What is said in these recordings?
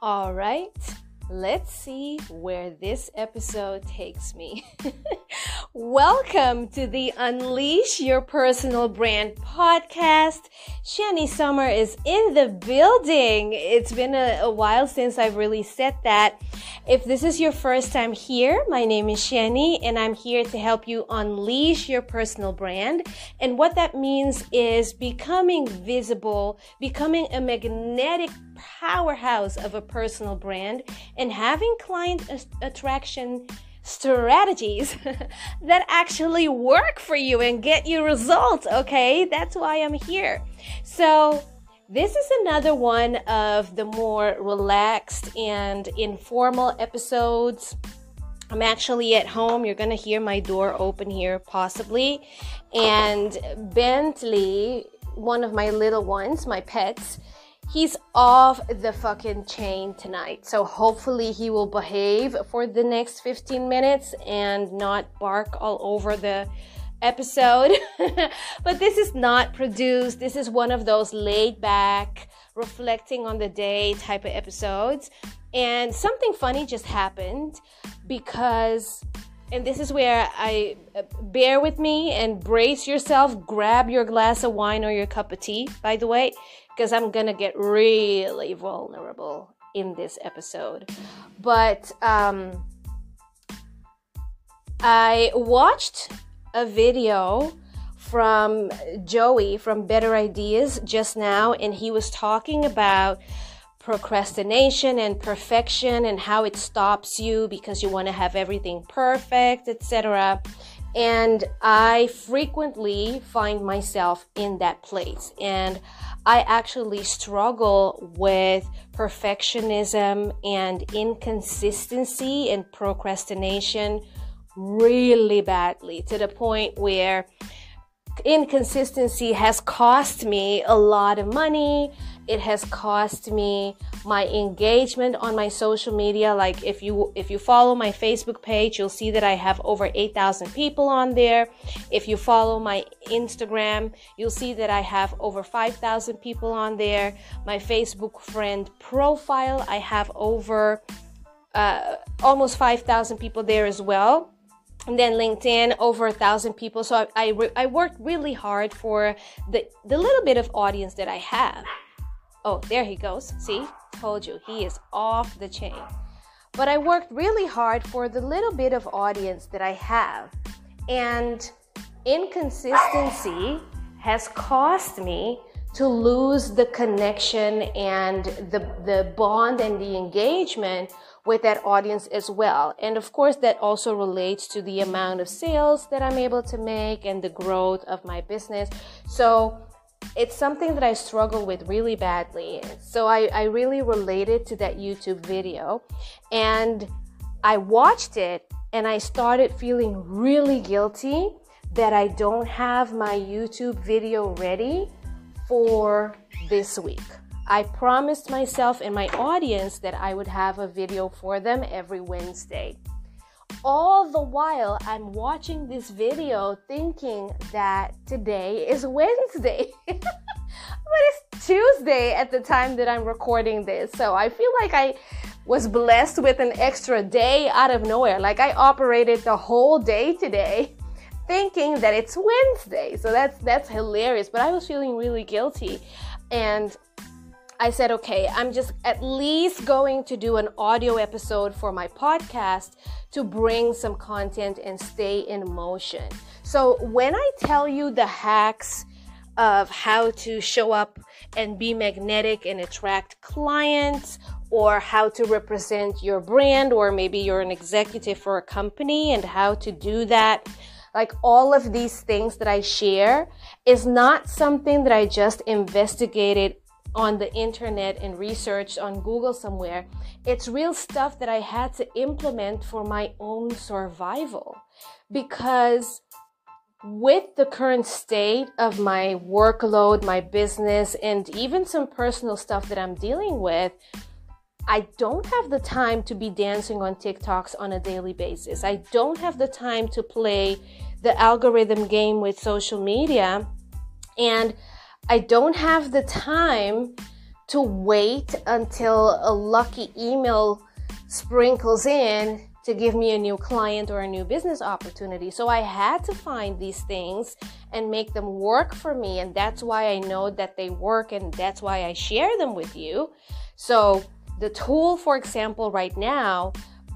All right, let's see where this episode takes me. Welcome to the Unleash Your Personal Brand podcast. Shani Summer is in the building. It's been a while since I've really said that. If this is your first time here, my name is Shani and I'm here to help you unleash your personal brand. And what that means is becoming visible, becoming a magnetic powerhouse of a personal brand, and having client attraction strategies that actually work for you and get you results, okay? That's why I'm here. So this is another one of the more relaxed and informal episodes. I'm actually at home. You're going to hear my door open here possibly. And Bentley, one of my little ones, my pets, he's off the fucking chain tonight. So hopefully he will behave for the next 15 minutes and not bark all over the episode. But this is not produced. This is one of those laid back, reflecting on the day type of episodes. And something funny just happened because, and this is where I bear with me and brace yourself. Grab your glass of wine or your cup of tea, by the way, because I'm going to get really vulnerable in this episode. But I watched a video from Joey from Better Ideas just now, and he was talking about procrastination and perfection and how it stops you because you want to have everything perfect, etc. And I frequently find myself in that place. And I actually struggle with perfectionism and inconsistency and procrastination really badly, to the point where inconsistency has cost me a lot of money. It has cost me my engagement on my social media. Like if you follow my Facebook page, you'll see that I have over 8,000 people on there. If you follow my Instagram, you'll see that I have over 5,000 people on there. My Facebook friend profile, I have over almost 5,000 people there as well. And then LinkedIn, over 1,000 people. So I worked really hard for the little bit of audience that I have. Oh, there he goes. See? Told you. He is off the chain. But I worked really hard for the little bit of audience that I have. And inconsistency has caused me to lose the connection and the bond and the engagement with that audience as well. And of course, that also relates to the amount of sales that I'm able to make and the growth of my business. So it's something that I struggle with really badly. So I really related to that YouTube video, and I watched it and I started feeling really guilty that I don't have my YouTube video ready for this week. I promised myself and my audience that I would have a video for them every Wednesday. All the while, I'm watching this video thinking that today is Wednesday. But it's Tuesday at the time that I'm recording this. So I feel like I was blessed with an extra day out of nowhere. Like I operated the whole day today thinking that it's Wednesday. So that's hilarious. But I was feeling really guilty. And I said, okay, I'm just at least going to do an audio episode for my podcast to bring some content and stay in motion. So when I tell you the hacks of how to show up and be magnetic and attract clients, or how to represent your brand, or maybe you're an executive for a company and how to do that, like all of these things that I share is not something that I just investigated on the internet and researched on Google somewhere. It's real stuff that I had to implement for my own survival. Because with the current state of my workload, my business, and even some personal stuff that I'm dealing with, I don't have the time to be dancing on TikToks on a daily basis. I don't have the time to play the algorithm game with social media. And I don't have the time to wait until a lucky email sprinkles in to give me a new client or a new business opportunity. So I had to find these things and make them work for me. And that's why I know that they work, and that's why I share them with you. So the tool, for example, right now,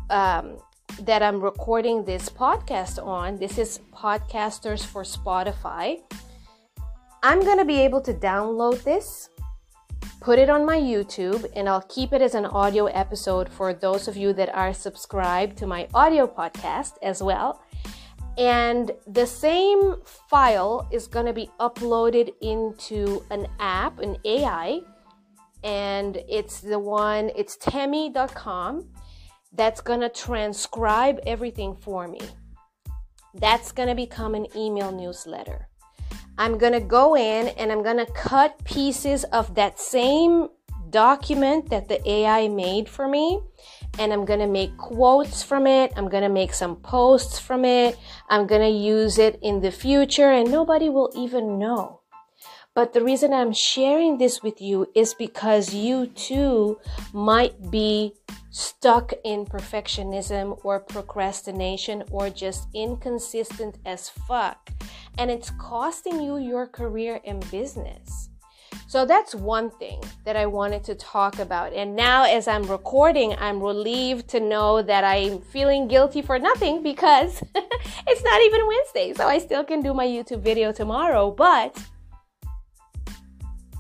that I'm recording this podcast on, this is Podcasters for Spotify. I'm going to be able to download this, put it on my YouTube, and I'll keep it as an audio episode for those of you that are subscribed to my audio podcast as well. And the same file is going to be uploaded into an app, an AI, and it's Temi.com. That's going to transcribe everything for me. That's going to become an email newsletter. I'm going to go in and I'm going to cut pieces of that same document that the AI made for me, and I'm going to make quotes from it. I'm going to make some posts from it. I'm going to use it in the future, and nobody will even know. But the reason I'm sharing this with you is because you too might be stuck in perfectionism or procrastination or just inconsistent as fuck. And it's costing you your career and business. So that's one thing that I wanted to talk about. And now as I'm recording, I'm relieved to know that I'm feeling guilty for nothing because it's not even Wednesday. So I still can do my YouTube video tomorrow. But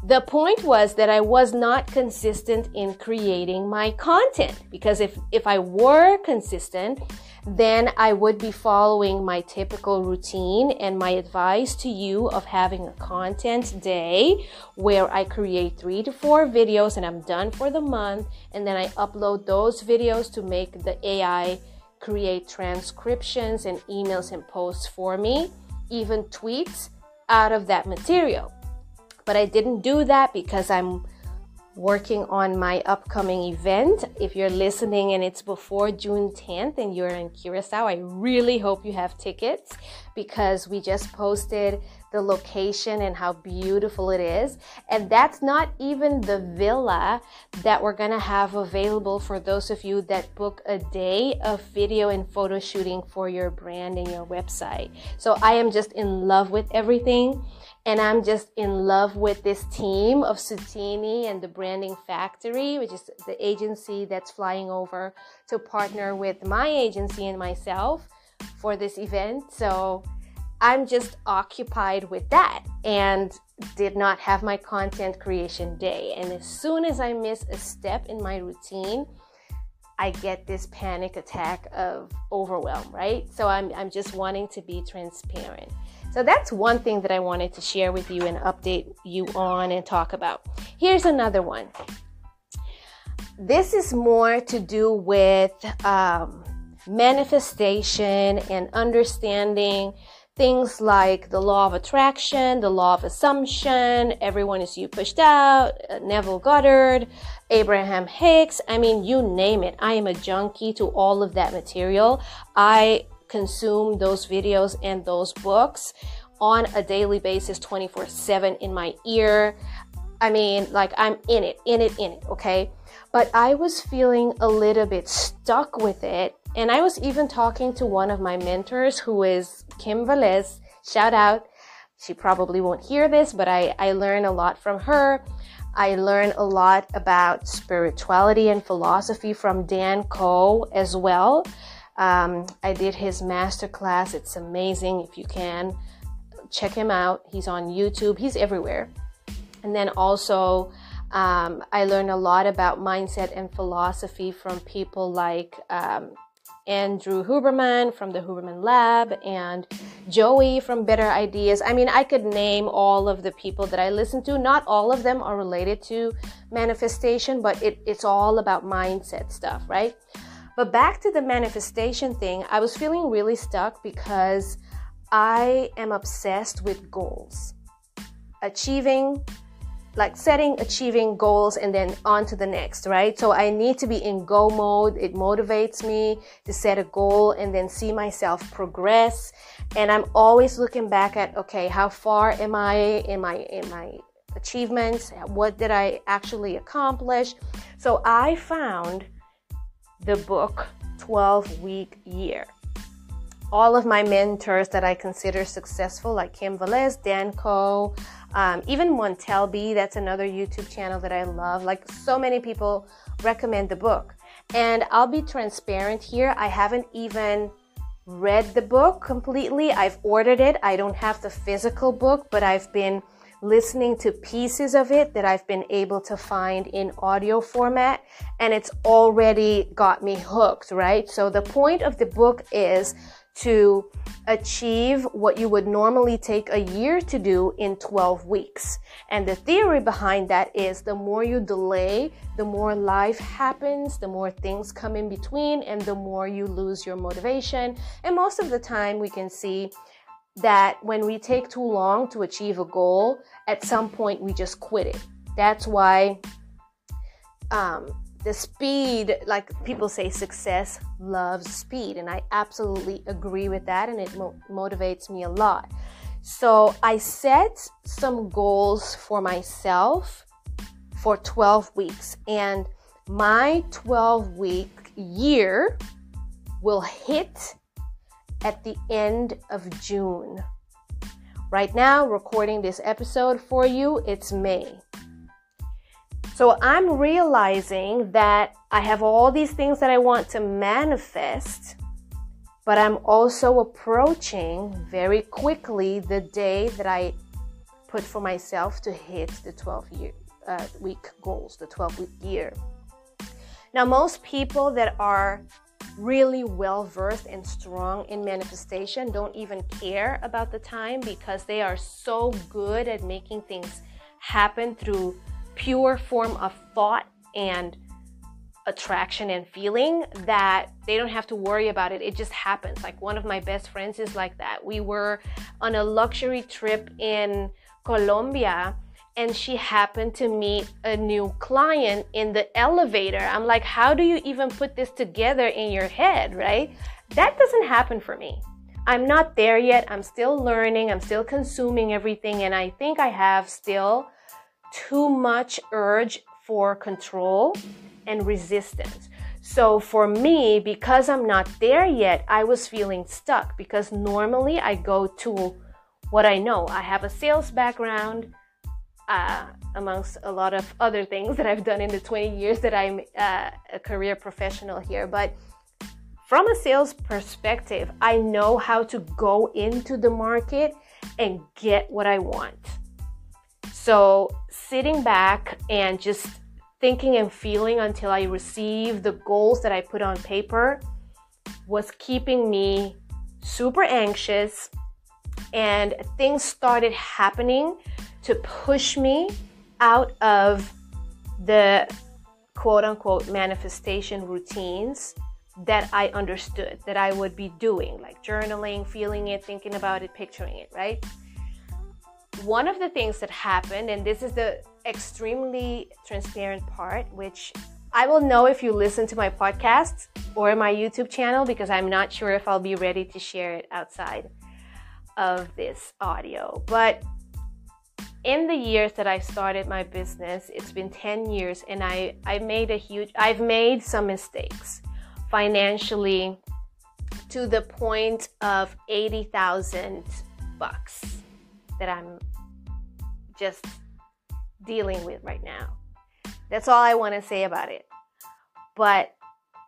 the point was that I was not consistent in creating my content, because if I were consistent, then I would be following my typical routine and my advice to you of having a content day where I create 3 to 4 videos and I'm done for the month, and then I upload those videos to make the AI create transcriptions and emails and posts for me, even tweets out of that material. But I didn't do that because I'm working on my upcoming event. If you're listening and it's before June 10th and you're in Curacao, I really hope you have tickets, because we just posted the location and how beautiful it is. And that's not even the villa that we're going to have available for those of you that book a day of video and photo shooting for your brand and your website. So I am just in love with everything. And I'm just in love with this team of Sutini and the Branding Factory, which is the agency that's flying over to partner with my agency and myself for this event. So I'm just occupied with that and did not have my content creation day. And as soon as I miss a step in my routine, I get this panic attack of overwhelm, right? So I'm just wanting to be transparent. So that's one thing that I wanted to share with you and update you on and talk about. Here's another one. This is more to do with manifestation and understanding things like the law of attraction, the law of assumption, everyone is you pushed out, Neville Goddard, Abraham Hicks. I mean, you name it. I am a junkie to all of that material. I consume those videos and those books on a daily basis, 24/7 in my ear. I mean, like I'm in it, okay? But I was feeling a little bit stuck with it. And I was even talking to one of my mentors, who is Kim Velez. Shout out. She probably won't hear this, but I learn a lot from her. I learn a lot about spirituality and philosophy from Dan Koh as well. I did his masterclass. It's amazing. If you can, check him out. He's on YouTube. He's everywhere. And then also, I learned a lot about mindset and philosophy from people like Andrew Huberman from the Huberman Lab and Joey from Better Ideas. I mean, I could name all of the people that I listen to. Not all of them are related to manifestation, but it's all about mindset stuff, right? But back to the manifestation thing, I was feeling really stuck because I am obsessed with goals. Achieving goals and then on to the next, right? So I need to be in go mode. It motivates me to set a goal and then see myself progress. And I'm always looking back at, okay, how far am I achievements, what did I actually accomplish. So I found the book 12-Week Year. All of my mentors that I consider successful, like Kim Velez, Dan Coe, even Montel B, that's another YouTube channel that I love. Like, so many people recommend the book. And I'll be transparent here. I haven't even read the book completely. I've ordered it. I don't have the physical book, but I've been listening to pieces of it that I've been able to find in audio format, and it's already got me hooked, right? So the point of the book is to achieve what you would normally take a year to do in 12 weeks. And the theory behind that is the more you delay, the more life happens, the more things come in between, and the more you lose your motivation. And most of the time we can see that when we take too long to achieve a goal, at some point we just quit it. That's why the speed, like people say, success loves speed. And I absolutely agree with that. And it motivates me a lot. So I set some goals for myself for 12 weeks. And my 12-week year will hit at the end of June. Right now, recording this episode for you, it's May. So I'm realizing that I have all these things that I want to manifest, but I'm also approaching very quickly the day that I put for myself to hit the 12-week goals, the 12-week year. Now, most people that are really well-versed and strong in manifestation don't even care about the time, because they are so good at making things happen through pure form of thought and attraction and feeling, that they don't have to worry about it. It just happens. Like, one of my best friends is like that. We were on a luxury trip in Colombia, and she happened to meet a new client in the elevator. I'm like, how do you even put this together in your head, right? That doesn't happen for me. I'm not there yet. I'm still learning. I'm still consuming everything. And I think I have still too much urge for control and resistance. So for me, because I'm not there yet, I was feeling stuck, because normally I go to what I know. I have a sales background, amongst a lot of other things that I've done in the 20 years that I'm a career professional here. But from a sales perspective, I know how to go into the market and get what I want. So sitting back and just thinking and feeling until I receive the goals that I put on paper was keeping me super anxious, and things started happening to push me out of the quote-unquote manifestation routines that I understood that I would be doing, like journaling, feeling it, thinking about it, picturing it, right? One of the things that happened, and this is the extremely transparent part, which I will know if you listen to my podcast or my YouTube channel, because I'm not sure if I'll be ready to share it outside of this audio. But in the years that I started my business, it's been 10 years, and I've made some mistakes financially to the point of $80,000 that I'm just dealing with right now. That's all I want to say about it. But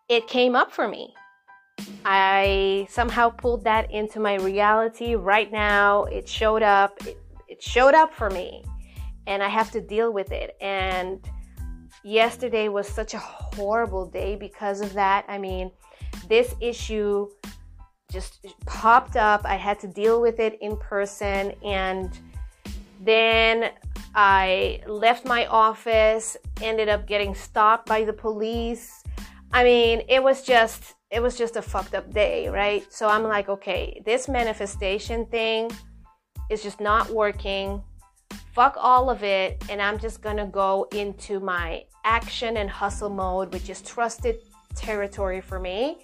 it came up for me. I somehow pulled that into my reality right now. It showed up. It showed up for me, and I have to deal with it. And yesterday was such a horrible day because of that. I mean, this issue just popped up. I had to deal with it in person, and then I left my office, ended up getting stopped by the police. I mean, it was just a fucked up day, right? So I'm like, okay, this manifestation thing is just not working. Fuck all of it, and I'm just gonna go into my action and hustle mode, which is trusted territory for me.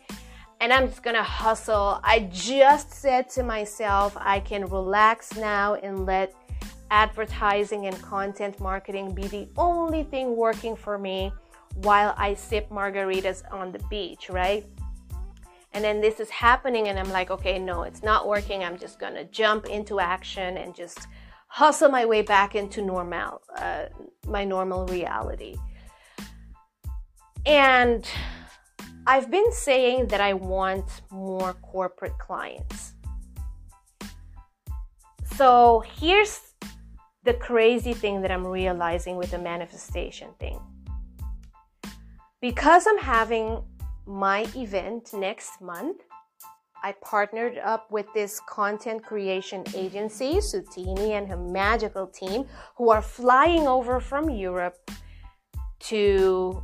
And I'm just gonna hustle. I just said to myself, I can relax now and let advertising and content marketing be the only thing working for me while I sip margaritas on the beach, right? And then this is happening and I'm like, okay, no, it's not working. I'm just gonna jump into action and just hustle my way back into my normal reality. And I've been saying that I want more corporate clients. So here's the crazy thing that I'm realizing with the manifestation thing. Because I'm having my event next month, I partnered up with this content creation agency, Sutini and her magical team, who are flying over from Europe to,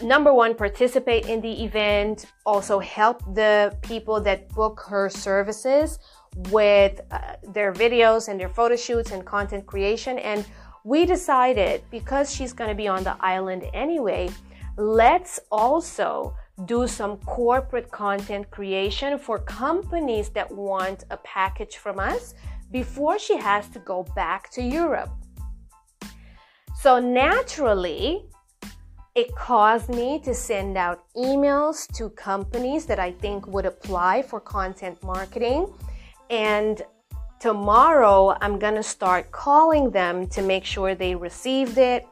number one, participate in the event, also help the people that book her services with their videos and their photo shoots and content creation. And we decided, because she's going to be on the island anyway, let's also do some corporate content creation for companies that want a package from us before she has to go back to Europe. So naturally, it caused me to send out emails to companies that I think would apply for content marketing. And tomorrow, I'm going to start calling them to make sure they received it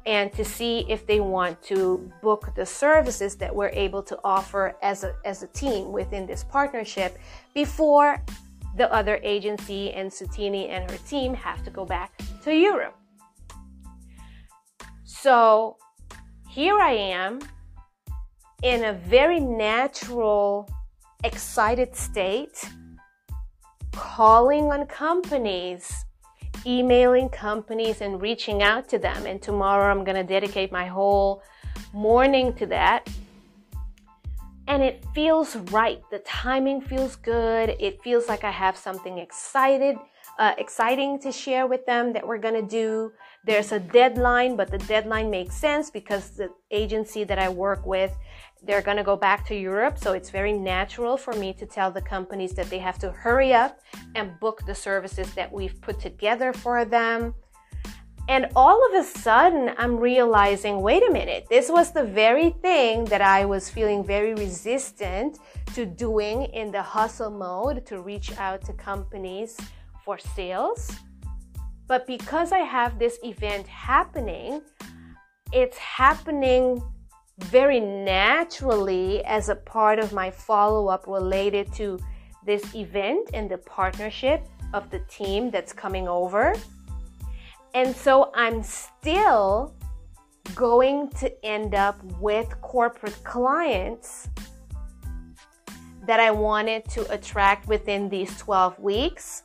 and to see if they want to book the services that we're able to offer as a team within this partnership before the other agency and Sutini and her team have to go back to Europe. So here I am in a very natural, excited state, calling on companies, emailing companies and reaching out to them. And tomorrow I'm going to dedicate my whole morning to that. And it feels right. The timing feels good. It feels like I have something exciting to share with them that we're going to do. There's a deadline, but the deadline makes sense because the agency that I work with, they're going to go back to Europe. So it's very natural for me to tell the companies that they have to hurry up and book the services that we've put together for them. And all of a sudden, I'm realizing, wait a minute, this was the very thing that I was feeling very resistant to doing in the hustle mode, to reach out to companies for sales. But because I have this event happening, it's happening very naturally as a part of my follow-up related to this event and the partnership of the team that's coming over. And so I'm still going to end up with corporate clients that I wanted to attract within these 12 weeks,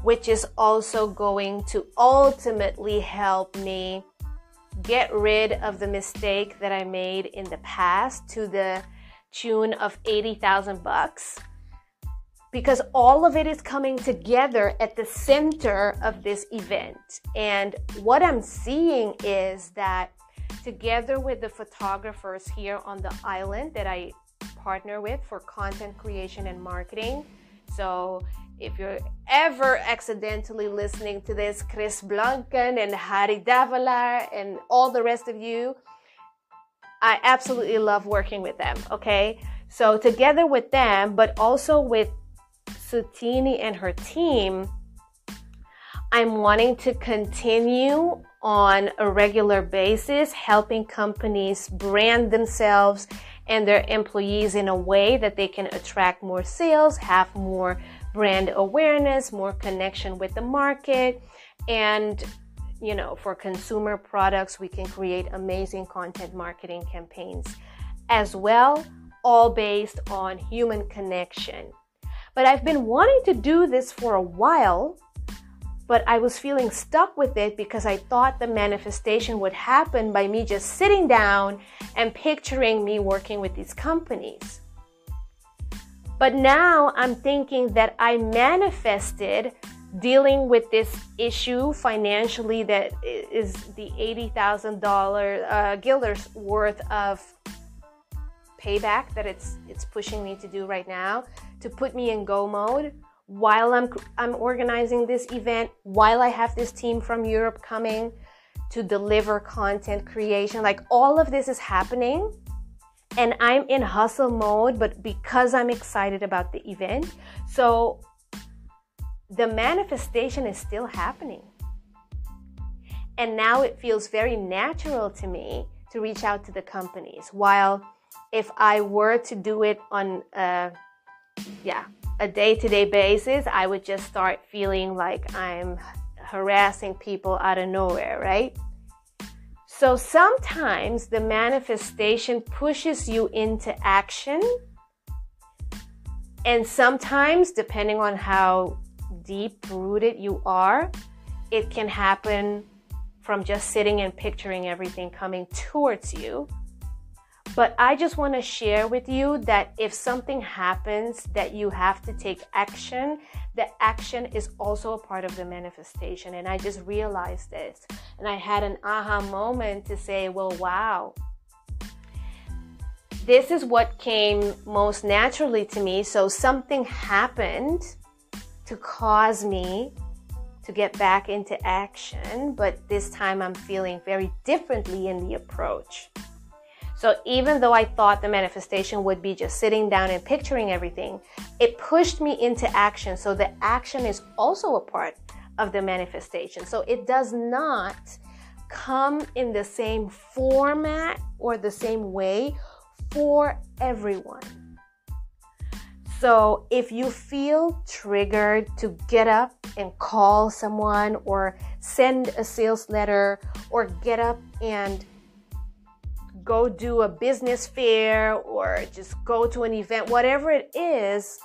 which is also going to ultimately help me get rid of the mistake that I made in the past to the tune of $80,000, because all of it is coming together at the center of this event. And what I'm seeing is that together with the photographers here on the island that I partner with for content creation and marketing. So if you're ever accidentally listening to this, Chris Blanken and Harry Davalar and all the rest of you, I absolutely love working with them, okay? So together with them, but also with Sutini and her team, I'm wanting to continue on a regular basis helping companies brand themselves and their employees in a way that they can attract more sales, have more brand awareness, more connection with the market. And, you know, for consumer products, we can create amazing content marketing campaigns as well, all based on human connection. But I've been wanting to do this for a while, but I was feeling stuck with it because I thought the manifestation would happen by me just sitting down and picturing me working with these companies. But now I'm thinking that I manifested dealing with this issue financially that is the $80,000 guilders worth of payback that it's pushing me to do right now, to put me in go mode, while I'm organizing this event, while I have this team from Europe coming to deliver content creation. Like, all of this is happening and I'm in hustle mode, but because I'm excited about the event, so the manifestation is still happening. And now it feels very natural to me to reach out to the companies. While if I were to do it on a day-to-day basis, I would just start feeling like I'm harassing people out of nowhere, right? So sometimes the manifestation pushes you into action. And sometimes, depending on how deep-rooted you are, it can happen from just sitting and picturing everything coming towards you. But I just want to share with you that if something happens that you have to take action, the action is also a part of the manifestation. And I just realized this. And I had an aha moment to say, well, wow, this is what came most naturally to me. So something happened to cause me to get back into action. But this time I'm feeling very differently in the approach. So even though I thought the manifestation would be just sitting down and picturing everything, it pushed me into action. So the action is also a part of the manifestation. So it does not come in the same format or the same way for everyone. So if you feel triggered to get up and call someone or send a sales letter or get up and go do a business fair or just go to an event, whatever it is,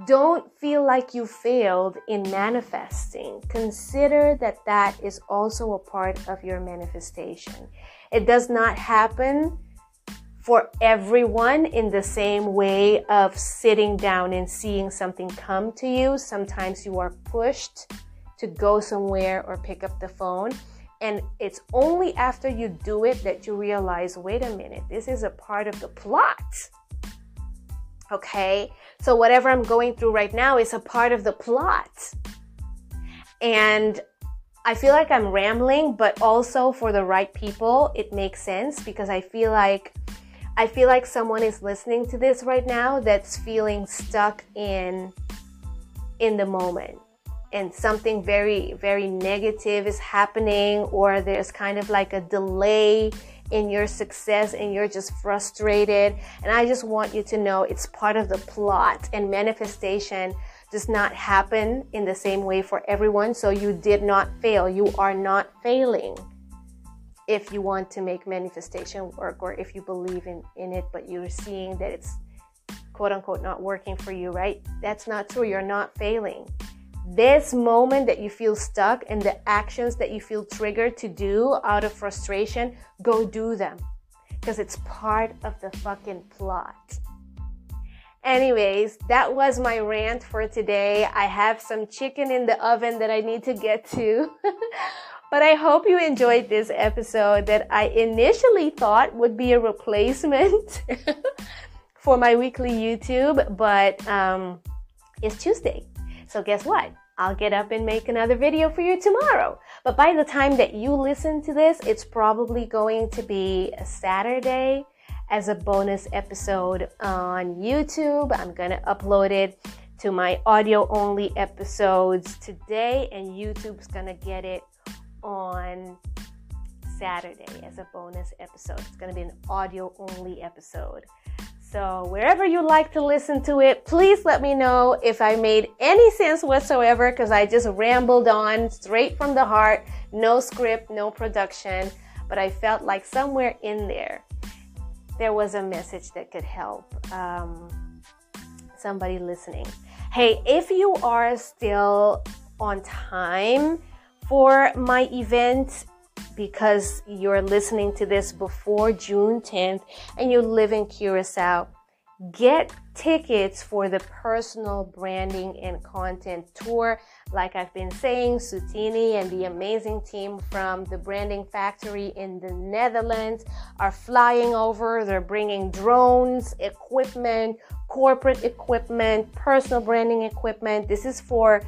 don't feel like you failed in manifesting. Consider that that is also a part of your manifestation. It does not happen for everyone in the same way of sitting down and seeing something come to you. Sometimes you are pushed to go somewhere or pick up the phone. And it's only after you do it that you realize, wait a minute, this is a part of the plot. Okay? So whatever I'm going through right now is a part of the plot. And I feel like I'm rambling, but also for the right people, it makes sense because I feel like someone is listening to this right now that's feeling stuck in the moment. And something very, very negative is happening, or there's kind of like a delay in your success and you're just frustrated. And I just want you to know it's part of the plot, and manifestation does not happen in the same way for everyone. So you did not fail. You are not failing if you want to make manifestation work, or if you believe in it, but you're seeing that it's quote unquote not working for you, right? That's not true. You're not failing. This moment that you feel stuck and the actions that you feel triggered to do out of frustration, go do them because it's part of the fucking plot. Anyways, that was my rant for today. I have some chicken in the oven that I need to get to. But I hope you enjoyed this episode that I initially thought would be a replacement for my weekly YouTube, but it's Tuesday. So guess what? I'll get up and make another video for you tomorrow. But by the time that you listen to this, it's probably going to be a Saturday as a bonus episode on YouTube. I'm going to upload it to my audio-only episodes today, and YouTube's going to get it on Saturday as a bonus episode. It's going to be an audio-only episode. So wherever you like to listen to it, please let me know if I made any sense whatsoever, because I just rambled on straight from the heart, no script, no production, but I felt like somewhere in there was a message that could help somebody listening. Hey, if you are still on time for my event, because you're listening to this before June 10th and you live in Curacao, get tickets for the personal branding and content tour. Like I've been saying, Sutini and the amazing team from the Branding Factory in the Netherlands are flying over. They're bringing drones, equipment, corporate equipment, personal branding equipment. This is for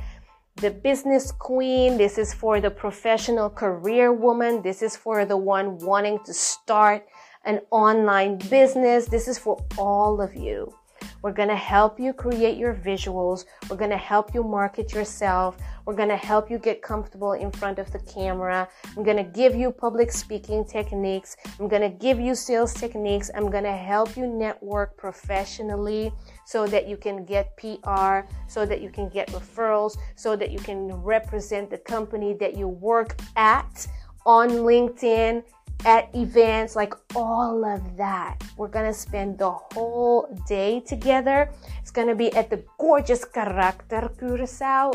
the business queen. This is for the professional career woman. This is for the one wanting to start an online business. This is for all of you. We're going to help you create your visuals. We're going to help you market yourself. We're going to help you get comfortable in front of the camera. I'm going to give you public speaking techniques. I'm going to give you sales techniques. I'm going to help you network professionally so that you can get PR, so that you can get referrals, so that you can represent the company that you work at on LinkedIn, at events, like all of that. We're gonna spend the whole day together. It's gonna be at the gorgeous Character Curacao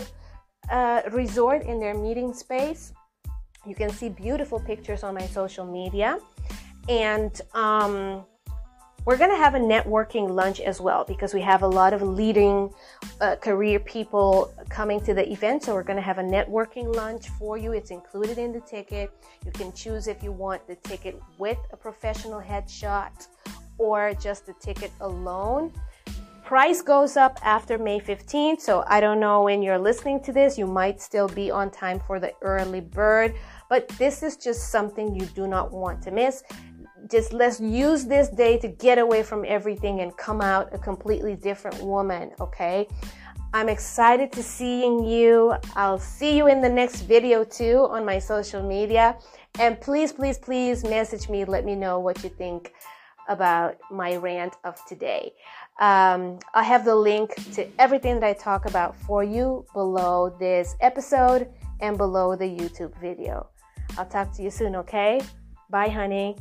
resort in their meeting space. You can see beautiful pictures on my social media. And we're gonna have a networking lunch as well, because we have a lot of leading career people coming to the event. So we're gonna have a networking lunch for you. It's included in the ticket. You can choose if you want the ticket with a professional headshot or just the ticket alone. Price goes up after May 15th. So I don't know when you're listening to this, you might still be on time for the early bird, but this is just something you do not want to miss. Just let's use this day to get away from everything and come out a completely different woman, okay? I'm excited to seeing you. I'll see you in the next video too on my social media. And please, please, please message me. Let me know what you think about my rant of today. I have the link to everything that I talk about for you below this episode and below the YouTube video. I'll talk to you soon, okay? Bye, honey.